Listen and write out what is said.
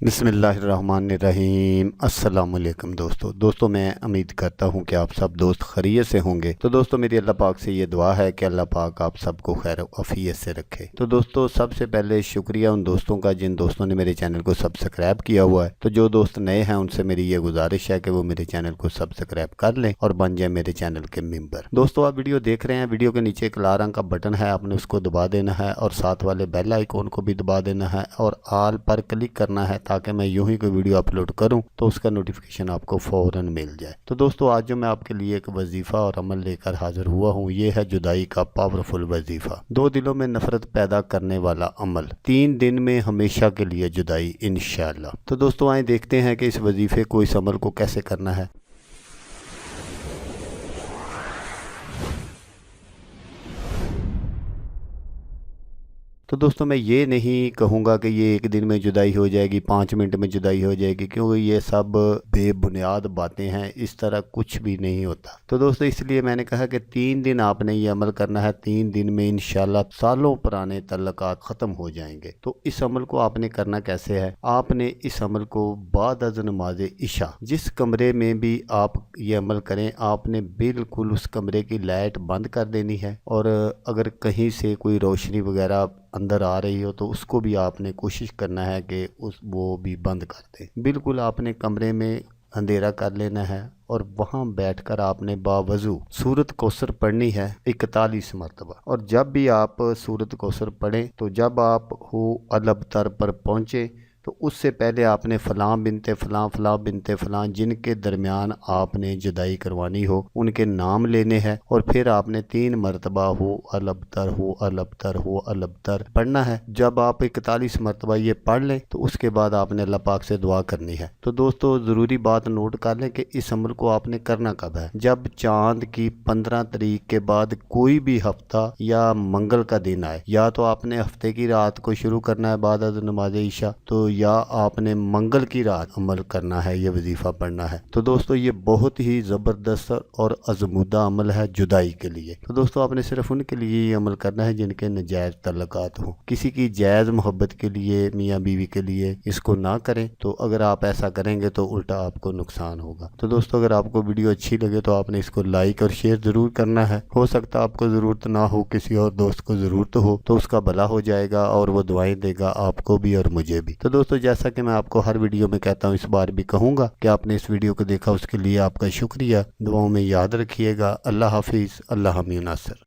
بسم اللہ الرحمن الرحیم۔ السلام علیکم دوستو میں امید کرتا ہوں کہ آپ سب دوست خیریت سے ہوں گے۔ تو دوستو میری اللہ پاک سے یہ دعا ہے کہ اللہ پاک آپ سب کو خیر و عافیت سے رکھے۔ تو دوستو سب سے پہلے شکریہ ان دوستوں کا جن دوستوں نے میرے چینل کو سبسکرائب کیا ہوا ہے۔ تو جو دوست نئے ہیں ان سے میری یہ گزارش ہے کہ وہ میرے چینل کو سبسکرائب کر لیں اور بن جائیں میرے چینل کے ممبر۔ دوستو آپ ویڈیو دیکھ رہے ہیں، ویڈیو کے نیچے ایک لال رنگ کا بٹن ہے، آپ نے اس کو دبا دینا ہے اور ساتھ والے بیل آئیکن کو بھی دبا دینا ہے اور آل پر کلک کرنا ہے تاکہ میں یوں ہی کوئی ویڈیو اپلوڈ کروں تو اس کا نوٹیفیکیشن آپ کو فوراً مل جائے۔ تو دوستو آج جو میں آپ کے لیے ایک وظیفہ اور عمل لے کر حاضر ہوا ہوں، یہ ہے جدائی کا پاورفل وظیفہ، دو دلوں میں نفرت پیدا کرنے والا عمل، 3 دن میں ہمیشہ کے لیے جدائی انشاءاللہ۔ تو دوستو آئیں دیکھتے ہیں کہ اس وظیفے کو، اس عمل کو کیسے کرنا ہے۔ تو دوستو میں یہ نہیں کہوں گا کہ یہ 1 دن میں جدائی ہو جائے گی، 5 منٹ میں جدائی ہو جائے گی، کیونکہ یہ سب بے بنیاد باتیں ہیں، اس طرح کچھ بھی نہیں ہوتا۔ تو دوستو اس لیے میں نے کہا کہ 3 دن آپ نے یہ عمل کرنا ہے، 3 دن میں انشاءاللہ سالوں پرانے تعلقات ختم ہو جائیں گے۔ تو اس عمل کو آپ نے کرنا کیسے ہے؟ آپ نے اس عمل کو بعد از نماز عشاء، جس کمرے میں بھی آپ یہ عمل کریں، آپ نے بالکل اس کمرے کی لائٹ بند کر دینی ہے، اور اگر کہیں سے کوئی روشنی وغیرہ اندر آ رہی ہو تو اس کو بھی آپ نے کوشش کرنا ہے کہ وہ بھی بند کر دیں۔ بالکل آپ نے کمرے میں اندھیرا کر لینا ہے اور وہاں بیٹھ کر آپ نے باوضو سورۃ کوثر پڑھنی ہے 41 مرتبہ۔ اور جب بھی آپ سورۃ کوثر پڑھیں تو جب آپ ہو الابتر پر پہنچے تو اس سے پہلے آپ نے فلاں بنت فلاں، فلاں بنت فلاں، جن کے درمیان آپ نے جدائی کروانی ہو ان کے نام لینے ہیں، اور پھر آپ نے 3 مرتبہ ہو الابتر، ہو الابتر، ہو الابتر پڑھنا ہے۔ جب آپ 41 مرتبہ یہ پڑھ لیں تو اس کے بعد آپ نے اللہ پاک سے دعا کرنی ہے۔ تو دوستو ضروری بات نوٹ کر لیں کہ اس عمل کو آپ نے کرنا کب ہے؟ جب چاند کی 15 تاریخ کے بعد کوئی بھی ہفتہ یا منگل کا دن آئے، یا تو آپ نے ہفتے کی رات کو شروع کرنا ہے بعد از نماز عشاء، تو یا آپ نے منگل کی رات عمل کرنا ہے، یہ وظیفہ پڑھنا ہے۔ تو دوستو یہ بہت ہی زبردست اور ازمودہ عمل ہے جدائی کے لیے۔ تو دوستو آپ نے صرف ان کے لیے یہ عمل کرنا ہے جن کے ناجائز تعلقات ہوں، کسی کی جائز محبت کے لیے، میاں بیوی کے لیے اس کو نہ کریں۔ تو اگر آپ ایسا کریں گے تو الٹا آپ کو نقصان ہوگا۔ تو دوستو اگر آپ کو ویڈیو اچھی لگے تو آپ نے اس کو لائک اور شیئر ضرور کرنا ہے۔ ہو سکتا آپ کو ضرورت نہ ہو، کسی اور دوست کو ضرورت ہو تو اس کا بھلا ہو جائے گا اور وہ دعائیں دے گا آپ کو بھی اور مجھے بھی۔ تو دوستو جیسا کہ میں آپ کو ہر ویڈیو میں کہتا ہوں، اس بار بھی کہوں گا کہ آپ نے اس ویڈیو کو دیکھا، اس کے لیے آپ کا شکریہ، دعاؤں میں یاد رکھیے گا۔ اللہ حافظ، اللہ حامی ناصر۔